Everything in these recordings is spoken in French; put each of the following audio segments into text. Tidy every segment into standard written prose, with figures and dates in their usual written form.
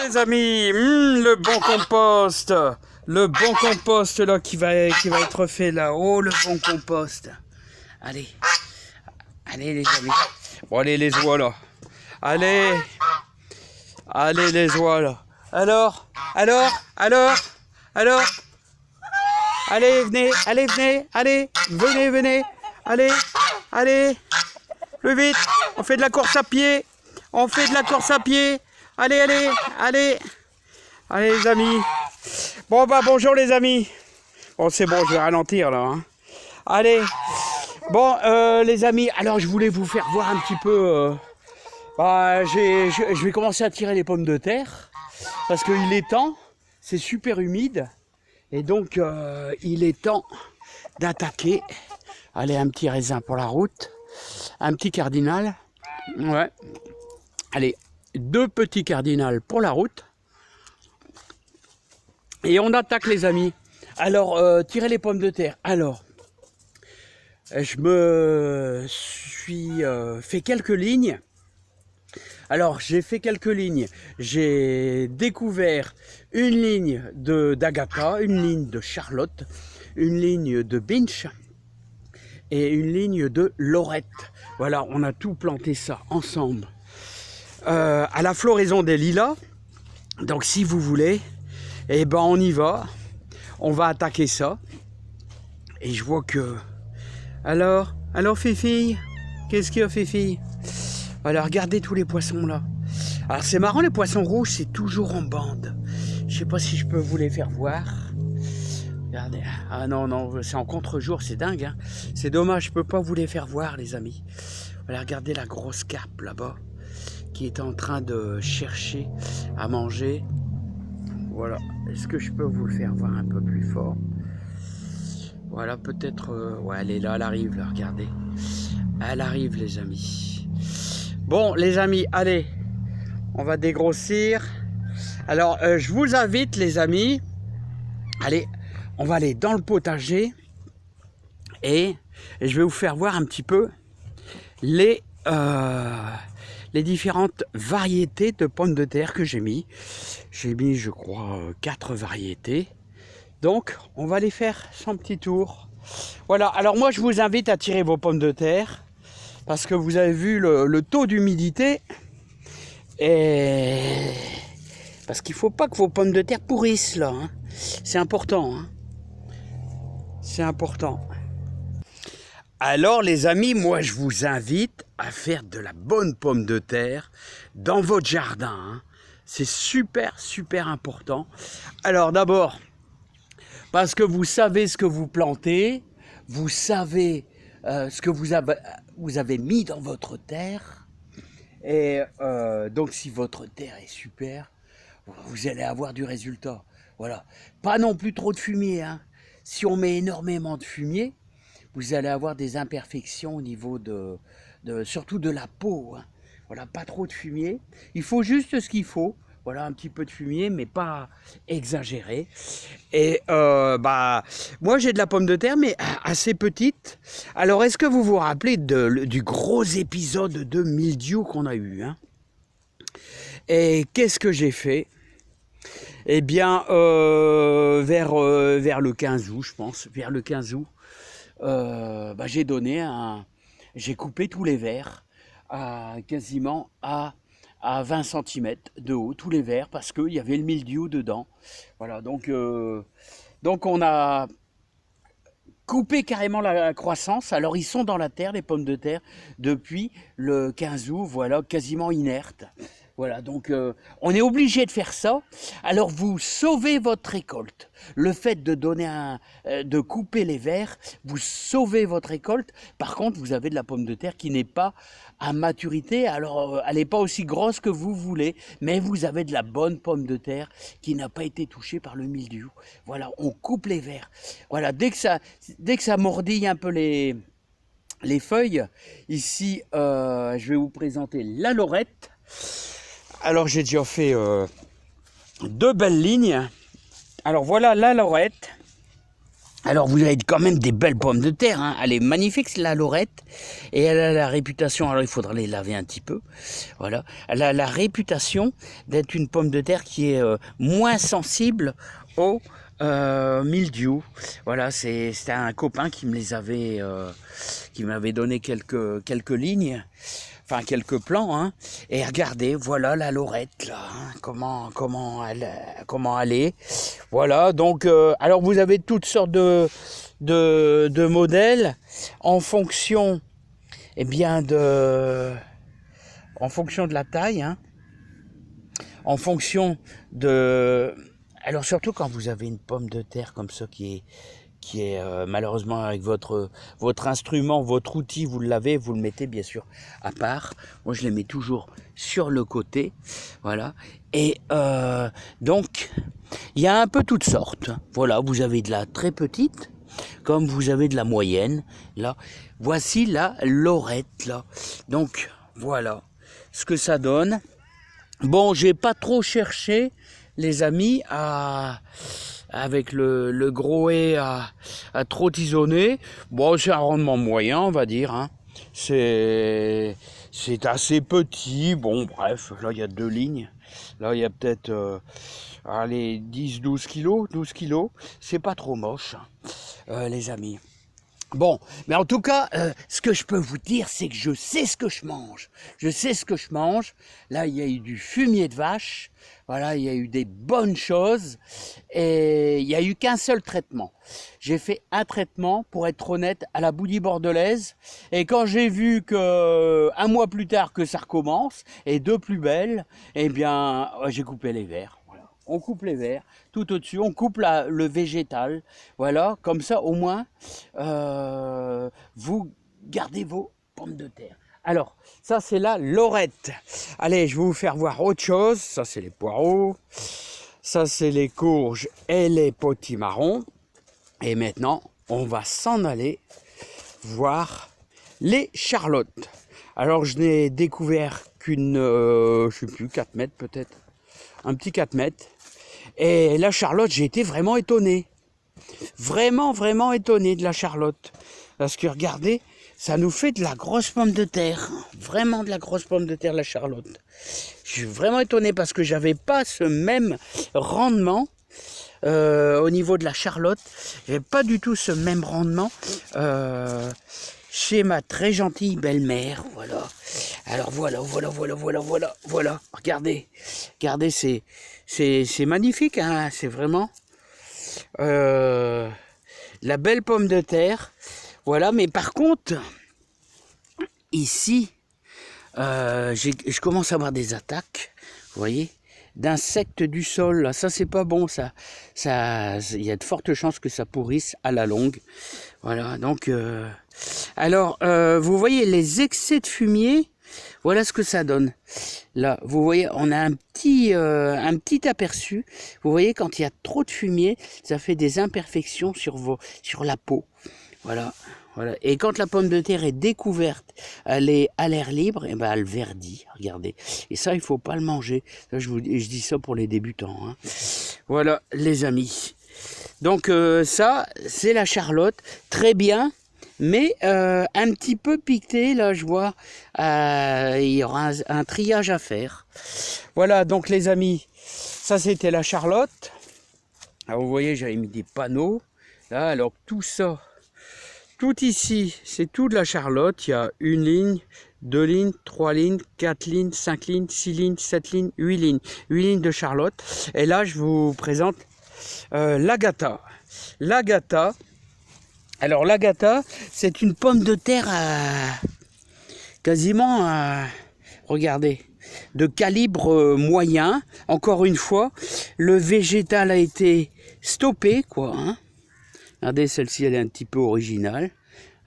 les amis, le bon compost. Le bon compost là qui va être fait là. Oh, le bon compost. Allez. Allez les amis. Bon, allez les voilà. Allez. Allez les voilà. Alors. Allez, venez. Venez. Allez. Plus vite. On fait de la course à pied. Allez les amis. Bon bah bonjour les amis. Bon c'est bon, je vais ralentir là. Hein. Allez. Bon les amis, alors je voulais vous faire voir un petit peu. Je vais commencer à tirer les pommes de terre parce qu'il est temps. C'est super humide et donc il est temps d'attaquer. Allez, un petit raisin pour la route, un petit cardinal. Ouais. Allez, 2 petits cardinals pour la route. Et on attaque les amis. Alors, tirer les pommes de terre. Alors, je me suis fait quelques lignes. Alors, j'ai fait quelques lignes. J'ai découvert une ligne d'Agatha, une ligne de Charlotte, une ligne de Binch et une ligne de Laurette. Voilà, on a tout planté ça ensemble. À la floraison des lilas. Donc si vous voulez, eh ben on y va. On va attaquer ça. Et je vois que... Alors Fifi, qu'est-ce qu'il y a Fifi? Alors regardez tous les poissons là. Alors c'est marrant, les poissons rouges c'est toujours en bande. Je sais pas si je peux vous les faire voir. Regardez. Ah non, c'est en contre-jour, c'est dingue. Hein. C'est dommage, je peux pas vous les faire voir les amis. Voilà, regardez la grosse carpe là-bas qui est en train de chercher à manger. Voilà, est-ce que je peux vous le faire voir un peu plus fort? Voilà, peut-être... ouais, elle est là, elle arrive, là, regardez. Elle arrive, les amis. Bon, les amis, allez, on va dégrossir. Alors, je vous invite, les amis, allez, on va aller dans le potager et je vais vous faire voir un petit peu les différentes variétés de pommes de terre que j'ai mis. J'ai mis, je crois, 4 variétés. Donc, on va les faire son petit tour. Voilà, alors moi, je vous invite à tirer vos pommes de terre parce que vous avez vu le taux d'humidité. Et parce qu'il ne faut pas que vos pommes de terre pourrissent, là. Hein. C'est important. Hein. C'est important. Alors les amis, moi je vous invite à faire de la bonne pomme de terre dans votre jardin. Hein. C'est super important. Alors d'abord, parce que vous savez ce que vous plantez, vous savez ce que vous avez mis dans votre terre. Et donc si votre terre est super, vous allez avoir du résultat. Voilà. Pas non plus trop de fumier. Hein. Si on met énormément de fumier, vous allez avoir des imperfections au niveau surtout de la peau. Hein. Voilà, pas trop de fumier. Il faut juste ce qu'il faut. Voilà, un petit peu de fumier, mais pas exagéré. Et moi j'ai de la pomme de terre, mais assez petite. Alors, est-ce que vous vous rappelez du gros épisode de mildiou qu'on a eu, hein? Et qu'est-ce que j'ai fait? Eh bien, vers le 15 août, je pense, vers le 15 août, j'ai coupé tous les verres quasiment à 20 cm de haut, tous les verres, parce qu'il y avait le mildiou dedans. Voilà, donc on a coupé carrément la croissance. Alors ils sont dans la terre, les pommes de terre, depuis le 15 août, voilà, quasiment inertes. Voilà, donc on est obligé de faire ça. Alors vous sauvez votre récolte. Le fait de de couper les verres, vous sauvez votre récolte. Par contre, vous avez de la pomme de terre qui n'est pas à maturité. Alors, elle n'est pas aussi grosse que vous voulez, mais vous avez de la bonne pomme de terre qui n'a pas été touchée par le mildiou. Voilà, on coupe les verres. Voilà, dès que ça mordille un peu les feuilles, ici, je vais vous présenter la Laurette. Alors j'ai déjà fait 2 belles lignes. Alors voilà la Laurette. Alors vous avez quand même des belles pommes de terre, hein. Elle est magnifique la Lorette, et elle a la réputation, alors il faudra les laver un petit peu, voilà, elle a la réputation d'être une pomme de terre qui est moins sensible au mildiou. Voilà, c'était un copain qui me les avait, qui m'avait donné quelques lignes, enfin quelques plans, hein. Et regardez, voilà la Lorette là, hein, comment elle est. Voilà, donc alors vous avez toutes sortes de modèles en fonction, eh bien en fonction de la taille, hein, en fonction de, alors surtout quand vous avez une pomme de terre comme ça qui est malheureusement avec votre instrument, votre outil, vous l'avez, vous le mettez bien sûr à part. Moi je les mets toujours sur le côté, voilà. Et donc il y a un peu toutes sortes. Voilà, vous avez de la très petite, comme vous avez de la moyenne. Là, voici la Lorette là. Donc voilà ce que ça donne. Bon, j'ai pas trop cherché, les amis, avec le gros haies à trop tisonner. Bon, c'est un rendement moyen, on va dire, hein. C'est assez petit. Bon, bref, là, il y a 2 lignes. Là, il y a peut-être, allez, 10-12 kilos. 12 kilos. C'est pas trop moche, les amis. Bon, mais en tout cas, ce que je peux vous dire, c'est que je sais ce que je mange. Je sais ce que je mange. Là, il y a eu du fumier de vache. Voilà, il y a eu des bonnes choses. Et il n'y a eu qu'un seul traitement. J'ai fait un traitement, pour être honnête, à la bouillie bordelaise. Et quand j'ai vu que, un mois plus tard, que ça recommence, et de plus belle, eh bien, j'ai coupé les verres. On coupe les verres, tout au-dessus, on coupe le végétal, voilà, comme ça au moins, vous gardez vos pommes de terre. Alors, ça c'est la Lorette. Allez, je vais vous faire voir autre chose. Ça c'est les poireaux, ça c'est les courges et les potimarrons. Et maintenant, on va s'en aller voir les charlottes. Alors, je n'ai découvert qu'une, je sais plus, 4 mètres peut-être, un petit 4 mètres. Et la charlotte, j'ai été vraiment étonné. Vraiment, vraiment étonné de la charlotte. Parce que regardez, ça nous fait de la grosse pomme de terre. Vraiment de la grosse pomme de terre, la charlotte. Je suis vraiment étonné parce que j'avais pas ce même rendement au niveau de la charlotte. J'avais pas du tout ce même rendement chez ma très gentille belle-mère. Voilà. Alors voilà. Regardez, c'est magnifique, hein. C'est vraiment la belle pomme de terre. Voilà, mais par contre, ici, je commence à avoir des attaques, vous voyez, d'insectes du sol. Là. Ça, c'est pas bon, ça. Il y a de fortes chances que ça pourrisse à la longue. Voilà, donc, alors, vous voyez les excès de fumier. Voilà ce que ça donne. Là, vous voyez, on a un petit aperçu. Vous voyez, quand il y a trop de fumier, ça fait des imperfections sur la peau. Voilà. Et quand la pomme de terre est découverte, elle est à l'air libre, et ben elle verdit. Regardez. Et ça, il faut pas le manger. Ça, je dis ça pour les débutants, hein. Voilà, les amis. Donc ça, c'est la charlotte. Très bien. Mais un petit peu piqué, là je vois, il y aura un triage à faire. Voilà, donc les amis, ça c'était la charlotte. Alors vous voyez, j'avais mis des panneaux. Là, alors tout ça, tout ici, c'est tout de la charlotte. Il y a 1 ligne, 2 lignes, 3 lignes, 4 lignes, 5 lignes, 6 lignes, 7 lignes, 8 lignes. 8 lignes de charlotte. Et là, je vous présente l'Agata. L'Agata. Alors l'Agata, c'est une pomme de terre quasiment, regardez, de calibre moyen. Encore une fois, le végétal a été stoppé, quoi. Hein. Regardez, celle-ci, elle est un petit peu originale.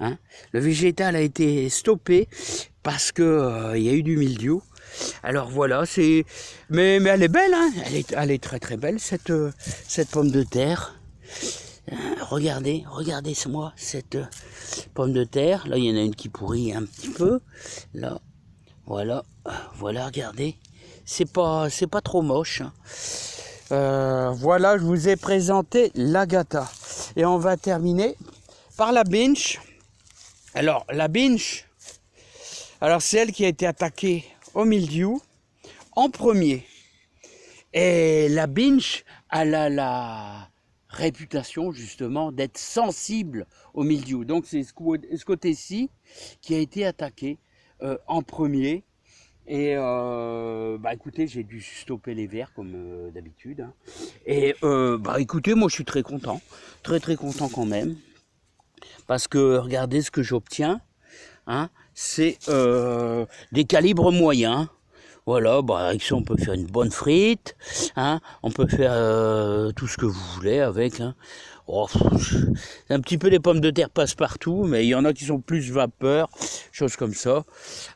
Hein. Le végétal a été stoppé parce que il y a eu du mildiou. Alors voilà, mais elle est belle, hein. Elle est très très belle cette pomme de terre. Regardez-moi cette pomme de terre. Là, il y en a une qui pourrit un petit peu. Là, voilà, regardez. C'est pas trop moche. Hein. Voilà, je vous ai présenté l'Agata. Et on va terminer par la binge. Alors, la binge, c'est elle qui a été attaquée au mildiou en premier. Et la binge, elle a la réputation justement d'être sensible au mildiou. Donc c'est ce côté-ci qui a été attaqué en premier. Et écoutez, j'ai dû stopper les verres comme d'habitude. Hein. Et écoutez, moi je suis très content. Très content quand même. Parce que regardez ce que j'obtiens. Hein, c'est des calibres moyens. Voilà, avec ça on peut faire une bonne frite, hein, on peut faire tout ce que vous voulez avec. Hein. Oh, c'est un petit peu des pommes de terre passe-partout, mais il y en a qui sont plus vapeur, choses comme ça.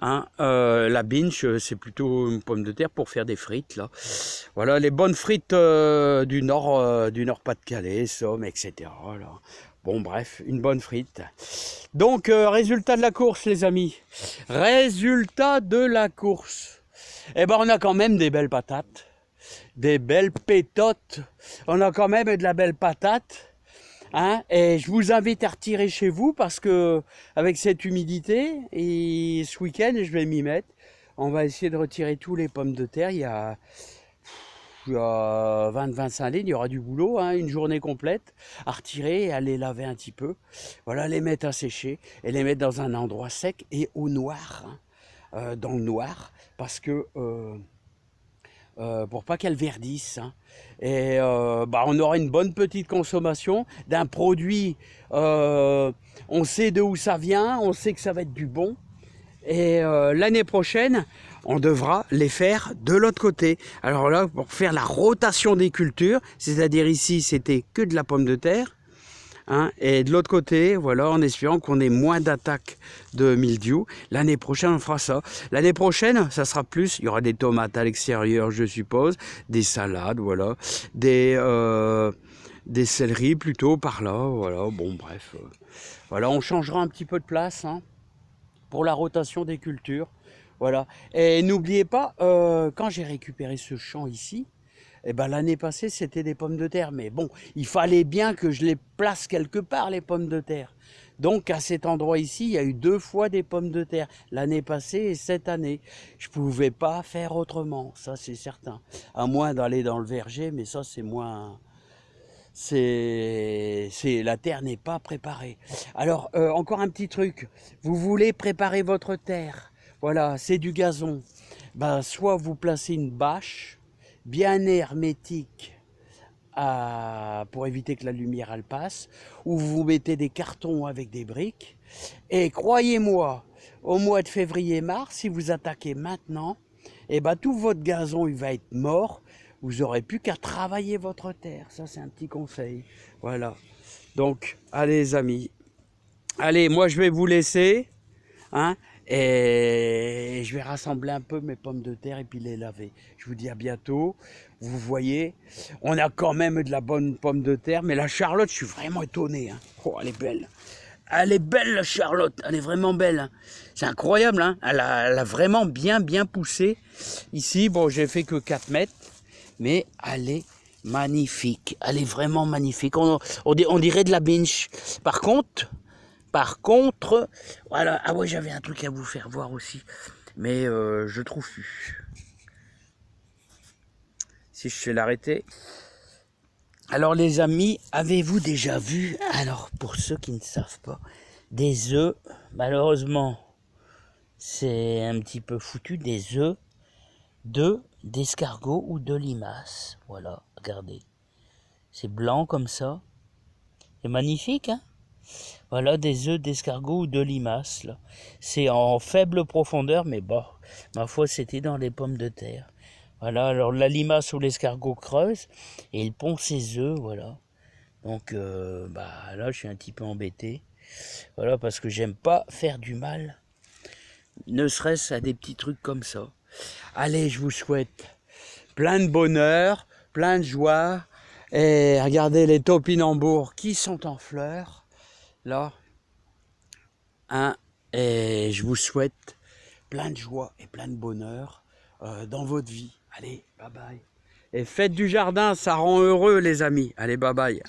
Hein. La binge, c'est plutôt une pomme de terre pour faire des frites. Là. Voilà, les bonnes frites du Nord Pas-de-Calais, Somme, etc. Là. Bon, bref, une bonne frite. Donc, résultat de la course, les amis. Résultat de la course. Eh ben, on a quand même des belles patates, des belles pétotes. On a quand même de la belle patate. Hein, et je vous invite à retirer chez vous parce que avec cette humidité, et ce week-end, je vais m'y mettre. On va essayer de retirer tous les pommes de terre. Il y a 20-25 lignes, il y aura du boulot, hein, une journée complète à retirer et à les laver un petit peu. Voilà, les mettre à sécher et les mettre dans un endroit sec et au noir. Hein. Dans le noir parce que pour pas qu'elles verdissent. Hein. Et on aura une bonne petite consommation d'un produit. On sait de où ça vient, on sait que ça va être du bon. Et l'année prochaine, on devra les faire de l'autre côté. Alors là, pour faire la rotation des cultures, c'est-à-dire ici, c'était que de la pomme de terre. Hein, et de l'autre côté, voilà, en espérant qu'on ait moins d'attaques de mildiou. L'année prochaine, on fera ça. L'année prochaine, ça sera plus. Il y aura des tomates à l'extérieur, je suppose, des salades, voilà, des céleris plutôt par là, voilà. Bon, bref, voilà, on changera un petit peu de place hein, pour la rotation des cultures, voilà. Et n'oubliez pas, quand j'ai récupéré ce champ ici. Eh ben, l'année passée, c'était des pommes de terre. Mais bon, il fallait bien que je les place quelque part, les pommes de terre. Donc, à cet endroit ici, il y a eu 2 fois des pommes de terre. L'année passée et cette année. Je ne pouvais pas faire autrement, ça c'est certain. À moins d'aller dans le verger, mais ça c'est moins... La terre n'est pas préparée. Alors, encore un petit truc. Vous voulez préparer votre terre. Voilà, c'est du gazon. Ben, soit vous placez une bâche bien hermétique pour éviter que la lumière elle passe, ou vous mettez des cartons avec des briques. Et croyez-moi, au mois de février-mars, si vous attaquez maintenant, et ben tout votre gazon il va être mort. Vous n'aurez plus qu'à travailler votre terre. Ça, c'est un petit conseil. Voilà. Donc, allez les amis. Allez, moi je vais vous laisser. Hein, et je vais rassembler un peu mes pommes de terre et puis les laver. Je vous dis à bientôt. Vous voyez, on a quand même de la bonne pomme de terre, mais la Charlotte, je suis vraiment étonné. Hein. Oh, elle est belle. Elle est belle la Charlotte, elle est vraiment belle. Hein. C'est incroyable, hein. Elle a vraiment bien poussé. Ici, bon, j'ai fait que 4 mètres, mais elle est magnifique. Elle est vraiment magnifique. On dirait de la binge. Par contre, voilà, ah ouais, j'avais un truc à vous faire voir aussi, mais je trouve plus. Si je sais l'arrêter. Alors les amis, avez-vous déjà vu, alors pour ceux qui ne savent pas, des œufs, malheureusement, c'est un petit peu foutu, des œufs d'escargot ou de limace. Voilà, regardez. C'est blanc comme ça. C'est magnifique, hein? Voilà, des œufs d'escargot ou de limace. Là. C'est en faible profondeur, mais bon, ma foi, c'était dans les pommes de terre. Voilà, alors la limace ou l'escargot creuse et il pond ses œufs, voilà. Donc, là, je suis un petit peu embêté. Voilà, parce que j'aime pas faire du mal, ne serait-ce à des petits trucs comme ça. Allez, je vous souhaite plein de bonheur, plein de joie. Et regardez les topinambours qui sont en fleurs. Là, hein, et je vous souhaite plein de joie et plein de bonheur dans votre vie. Allez, bye bye. Et faites du jardin, ça rend heureux les amis. Allez, bye bye.